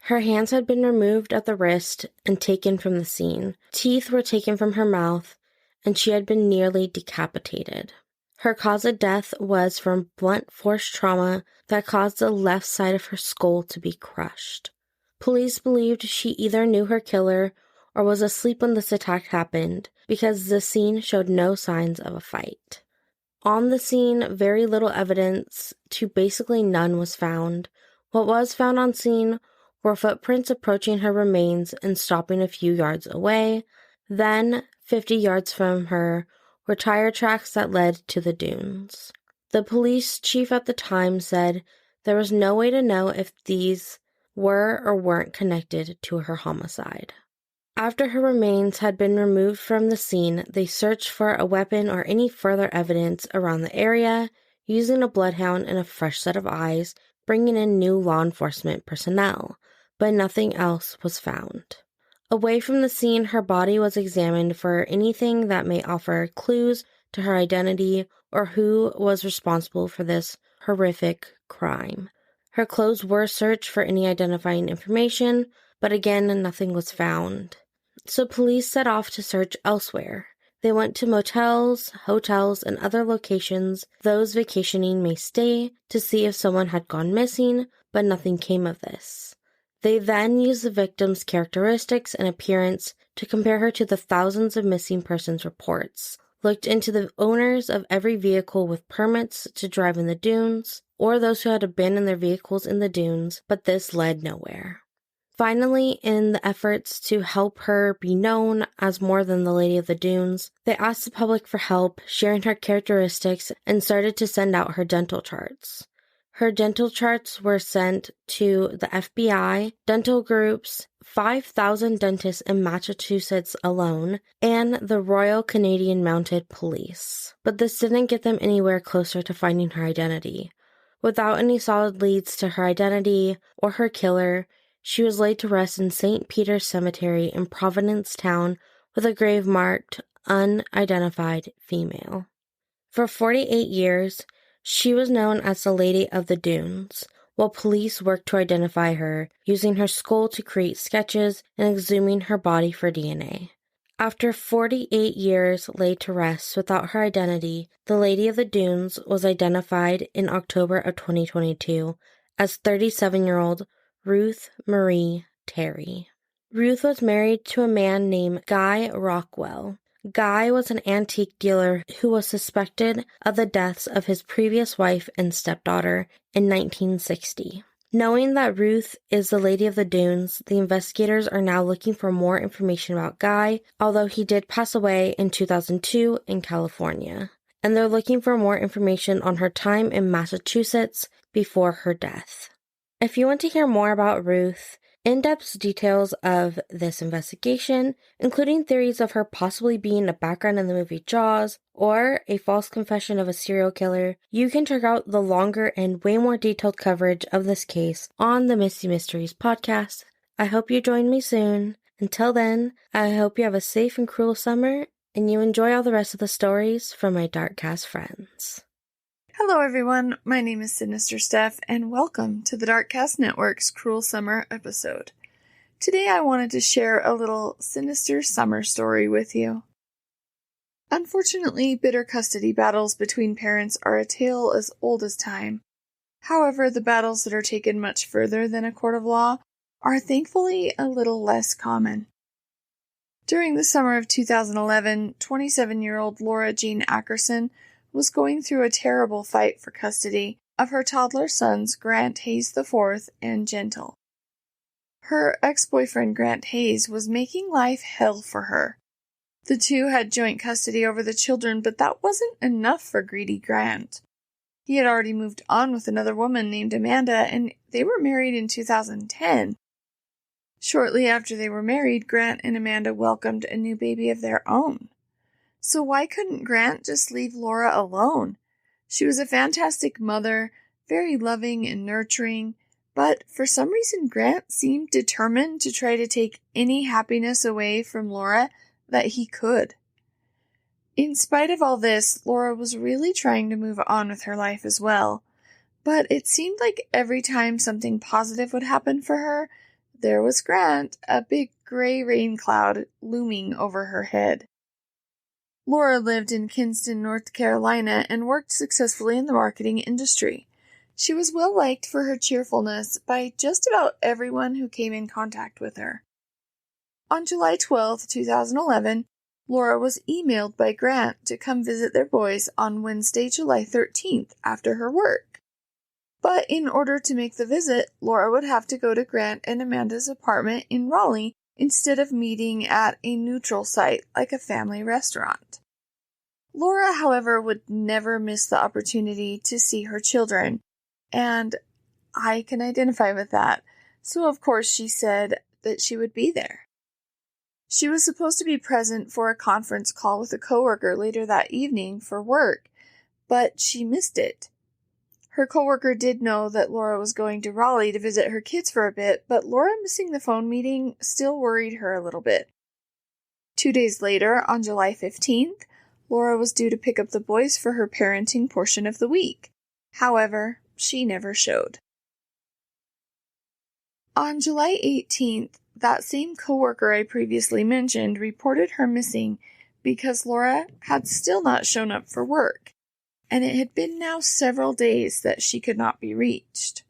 Her hands had been removed at the wrist and taken from the scene. Teeth were taken from her mouth, and she had been nearly decapitated. Her cause of death was from blunt force trauma that caused the left side of her skull to be crushed. Police believed she either knew her killer or was asleep when this attack happened, because the scene showed no signs of a fight. On the scene, very little evidence to basically none was found. What was found on scene were footprints approaching her remains and stopping a few yards away. Then, 50 yards from her, were tire tracks that led to the dunes. The police chief at the time said there was no way to know if these were or weren't connected to her homicide. After her remains had been removed from the scene, they searched for a weapon or any further evidence around the area, using a bloodhound and a fresh set of eyes, bringing in new law enforcement personnel, but nothing else was found. Away from the scene, her body was examined for anything that may offer clues to her identity or who was responsible for this horrific crime. Her clothes were searched for any identifying information, but again, nothing was found. So police set off to search elsewhere. They went to motels, hotels, and other locations those vacationing may stay to see if someone had gone missing, but nothing came of this. They then used the victim's characteristics and appearance to compare her to the thousands of missing persons reports, looked into the owners of every vehicle with permits to drive in the dunes, or those who had abandoned their vehicles in the dunes, but this led nowhere. Finally, in the efforts to help her be known as more than the Lady of the Dunes, they asked the public for help, sharing her characteristics, and started to send out her dental charts. Her dental charts were sent to the FBI, dental groups, 5,000 dentists in Massachusetts alone, and the Royal Canadian Mounted Police. But this didn't get them anywhere closer to finding her identity. Without any solid leads to her identity or her killer, she was laid to rest in St. Peter's Cemetery in Provincetown with a grave marked unidentified female. For 48 years, she was known as the Lady of the Dunes, while police worked to identify her, using her skull to create sketches and exhuming her body for DNA. After 48 years laid to rest without her identity, the Lady of the Dunes was identified in October of 2022 as 37-year-old Ruth Marie Terry. Ruth was married to a man named Guy Rockwell. Guy was an antique dealer who was suspected of the deaths of his previous wife and stepdaughter in 1960. Knowing that Ruth is the Lady of the Dunes, the investigators are now looking for more information about Guy, although he did pass away in 2002 in California. And they're looking for more information on her time in Massachusetts before her death. If you want to hear more about Ruth, in-depth details of this investigation, including theories of her possibly being a background in the movie Jaws, or a false confession of a serial killer, you can check out the longer and way more detailed coverage of this case on the Misty Mysteries podcast. I hope you join me soon. Until then, I hope you have a safe and cruel summer, and you enjoy all the rest of the stories from my Darkcast friends. Hello everyone, my name is Sinister Steph, and welcome to the Darkcast Network's Cruel Summer episode. Today I wanted to share a little sinister summer story with you. Unfortunately, bitter custody battles between parents are a tale as old as time. However, the battles that are taken much further than a court of law are thankfully a little less common. During the summer of 2011, 27-year-old Laura Jean Ackerson was going through a terrible fight for custody of her toddler sons Grant Hayes IV and Gentle. Her ex-boyfriend Grant Hayes was making life hell for her. The two had joint custody over the children, but that wasn't enough for greedy Grant. He had already moved on with another woman named Amanda, and they were married in 2010. Shortly after they were married, Grant and Amanda welcomed a new baby of their own. So why couldn't Grant just leave Laura alone? She was a fantastic mother, very loving and nurturing, but for some reason Grant seemed determined to try to take any happiness away from Laura that he could. In spite of all this, Laura was really trying to move on with her life as well, but it seemed like every time something positive would happen for her, there was Grant, a big gray rain cloud looming over her head. Laura lived in Kinston, North Carolina, and worked successfully in the marketing industry. She was well liked for her cheerfulness by just about everyone who came in contact with her. On July 12, 2011, Laura was emailed by Grant to come visit their boys on Wednesday, July 13th after her work. But in order to make the visit, Laura would have to go to Grant and Amanda's apartment in Raleigh instead of meeting at a neutral site like a family restaurant. Laura, however, would never miss the opportunity to see her children, and I can identify with that, so of course she said that she would be there. She was supposed to be present for a conference call with a coworker later that evening for work, but she missed it. Her coworker did know that Laura was going to Raleigh to visit her kids for a bit, but Laura missing the phone meeting still worried her a little bit. 2 days later, on July 15th, Laura was due to pick up the boys for her parenting portion of the week. However, she never showed. On July 18th, that same coworker I previously mentioned reported her missing because Laura had still not shown up for work, and it had been now several days that she could not be reached.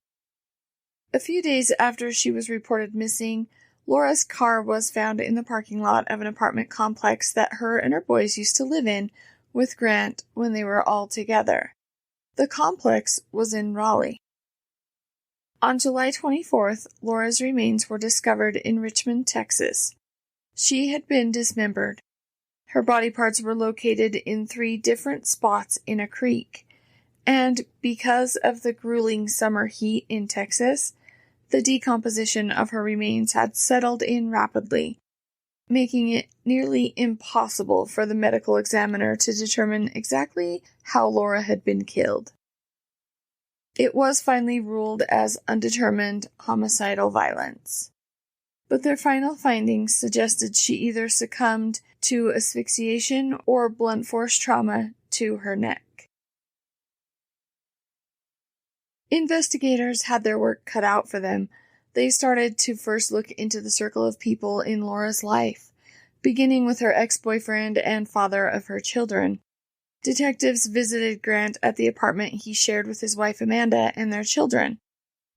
A few days after she was reported missing, Laura's car was found in the parking lot of an apartment complex that her and her boys used to live in with Grant when they were all together. The complex was in Raleigh. On July 24th, Laura's remains were discovered in Richmond, Texas. She had been dismembered. Her body parts were located in 3 different spots in a creek, and because of the grueling summer heat in Texas, the decomposition of her remains had settled in rapidly, making it nearly impossible for the medical examiner to determine exactly how Laura had been killed. It was finally ruled as undetermined homicidal violence, but their final findings suggested she either succumbed to asphyxiation or blunt force trauma to her neck. Investigators had their work cut out for them. They started to first look into the circle of people in Laura's life, beginning with her ex-boyfriend and father of her children. Detectives visited Grant at the apartment he shared with his wife Amanda and their children.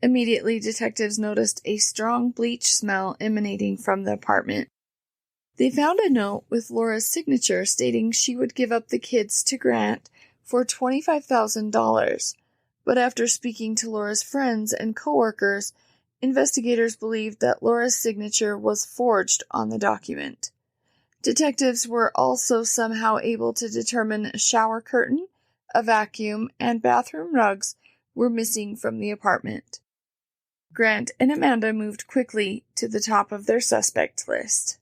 Immediately, detectives noticed a strong bleach smell emanating from the apartment. They found a note with Laura's signature stating she would give up the kids to Grant for $25,000, but after speaking to Laura's friends and coworkers, investigators believed that Laura's signature was forged on the document. Detectives were also somehow able to determine a shower curtain, a vacuum, and bathroom rugs were missing from the apartment. Grant and Amanda moved quickly to the top of their suspect list.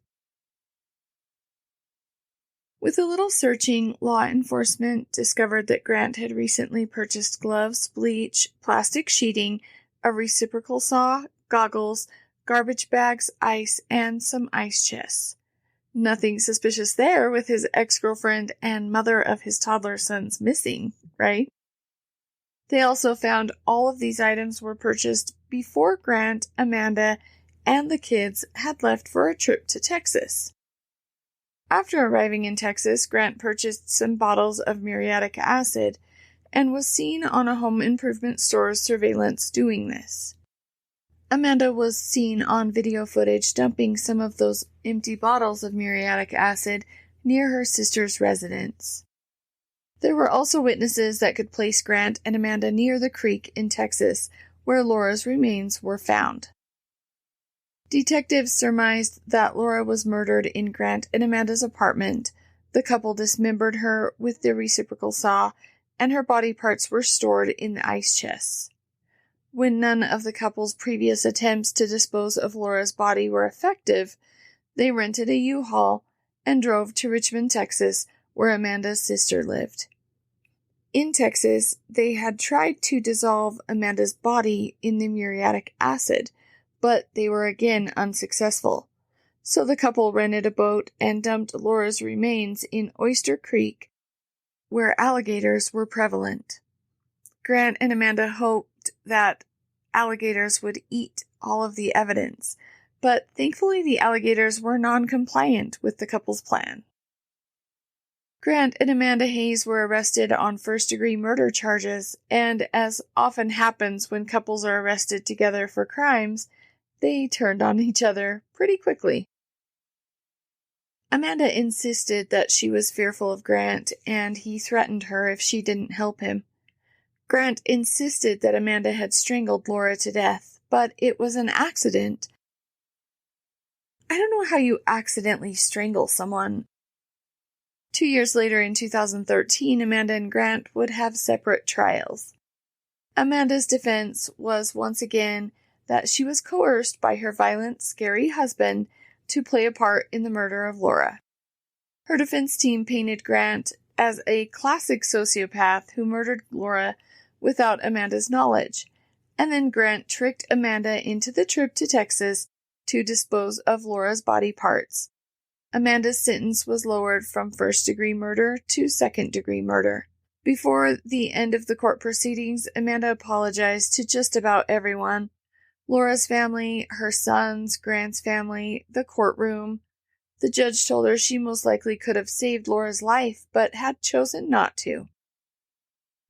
With a little searching, law enforcement discovered that Grant had recently purchased gloves, bleach, plastic sheeting, a reciprocal saw, goggles, garbage bags, ice, and some ice chests. Nothing suspicious there with his ex-girlfriend and mother of his toddler sons missing, right? They also found all of these items were purchased before Grant, Amanda, and the kids had left for a trip to Texas. After arriving in Texas, Grant purchased some bottles of muriatic acid and was seen on a home improvement store's surveillance doing this. Amanda was seen on video footage dumping some of those empty bottles of muriatic acid near her sister's residence. There were also witnesses that could place Grant and Amanda near the creek in Texas where Laura's remains were found. Detectives surmised that Laura was murdered in Grant and Amanda's apartment. The couple dismembered her with the reciprocal saw, and her body parts were stored in the ice chests. When none of the couple's previous attempts to dispose of Laura's body were effective, they rented a U-Haul and drove to Richmond, Texas, where Amanda's sister lived. In Texas, they had tried to dissolve Amanda's body in the muriatic acid, but they were again unsuccessful. So the couple rented a boat and dumped Laura's remains in Oyster Creek, where alligators were prevalent. Grant and Amanda hoped that alligators would eat all of the evidence, but thankfully the alligators were non-compliant with the couple's plan. Grant and Amanda Hayes were arrested on first-degree murder charges, and as often happens when couples are arrested together for crimes, they turned on each other pretty quickly. Amanda insisted that she was fearful of Grant, and he threatened her if she didn't help him. Grant insisted that Amanda had strangled Laura to death, but it was an accident. I don't know how you accidentally strangle someone. 2 years later, in 2013, Amanda and Grant would have separate trials. Amanda's defense was once again that she was coerced by her violent, scary husband to play a part in the murder of Laura. Her defense team painted Grant as a classic sociopath who murdered Laura without Amanda's knowledge, and then Grant tricked Amanda into the trip to Texas to dispose of Laura's body parts. Amanda's sentence was lowered from first-degree murder to second-degree murder. Before the end of the court proceedings, Amanda apologized to just about everyone. Laura's family, her sons, Grant's family, the courtroom. The judge told her she most likely could have saved Laura's life, but had chosen not to.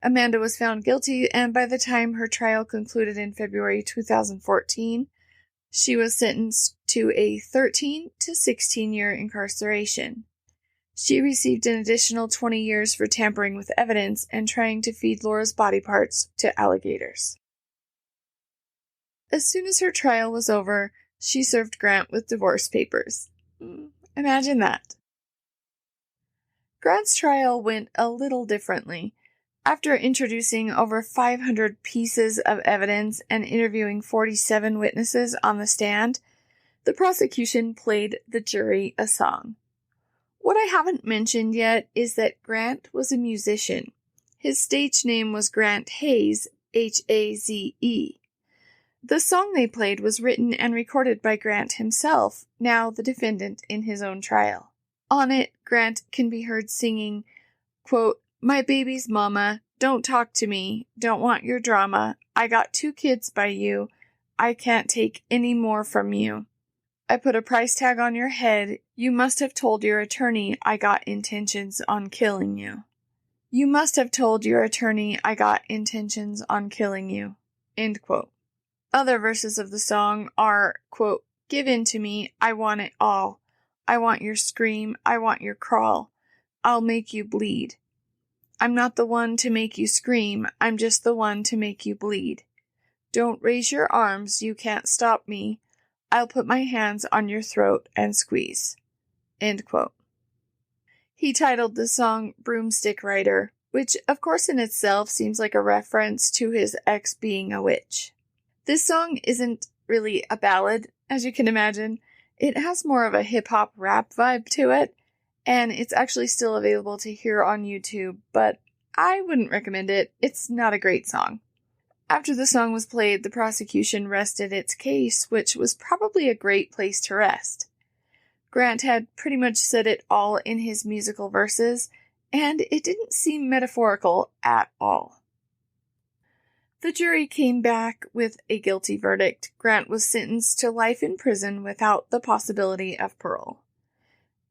Amanda was found guilty, and by the time her trial concluded in February 2014, she was sentenced to a 13 to 16-year incarceration. She received an additional 20 years for tampering with evidence and trying to feed Laura's body parts to alligators. As soon as her trial was over, she served Grant with divorce papers. Imagine that. Grant's trial went a little differently. After introducing over 500 pieces of evidence and interviewing 47 witnesses on the stand, the prosecution played the jury a song. What I haven't mentioned yet is that Grant was a musician. His stage name was Grant Hayes, Haze. The song they played was written and recorded by Grant himself, now the defendant in his own trial. On it, Grant can be heard singing, quote, "My baby's mama, don't talk to me, don't want your drama, I got 2 kids by you, I can't take any more from you. I put a price tag on your head, you must have told your attorney I got intentions on killing you. You must have told your attorney I got intentions on killing you." End quote. Other verses of the song are, quote, "Give in to me, I want it all. I want your scream, I want your crawl. I'll make you bleed. I'm not the one to make you scream, I'm just the one to make you bleed. Don't raise your arms, you can't stop me. I'll put my hands on your throat and squeeze." End quote. He titled the song Broomstick Rider, which of course in itself seems like a reference to his ex being a witch. This song isn't really a ballad, as you can imagine. It has more of a hip-hop rap vibe to it, and it's actually still available to hear on YouTube, but I wouldn't recommend it. It's not a great song. After the song was played, the prosecution rested its case, which was probably a great place to rest. Grant had pretty much said it all in his musical verses, and it didn't seem metaphorical at all. The jury came back with a guilty verdict. Grant was sentenced to life in prison without the possibility of parole.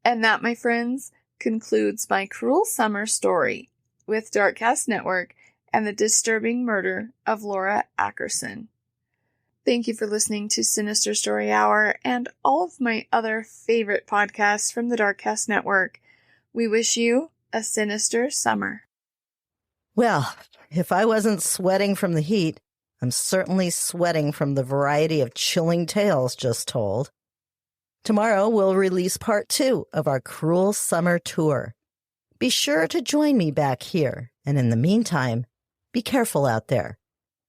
And that, my friends, concludes my cruel summer story with Darkcast Network and the disturbing murder of Laura Ackerson. Thank you for listening to Sinister Story Hour and all of my other favorite podcasts from the Darkcast Network. We wish you a sinister summer. Well, if I wasn't sweating from the heat, I'm certainly sweating from the variety of chilling tales just told. Tomorrow we'll release part 2 of our Cruel Summer Tour. Be sure to join me back here, and in the meantime, be careful out there.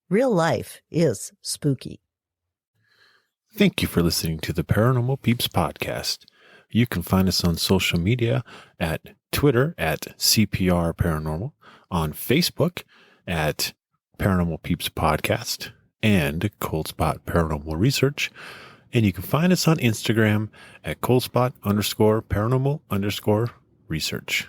Real life is spooky. Thank you for listening to the Paranormal Peeps podcast. You can find us on social media at Twitter at CPR Paranormal, on Facebook at Paranormal Peeps Podcast and Cold Spot Paranormal Research. And you can find us on Instagram at coldspot_paranormal_research.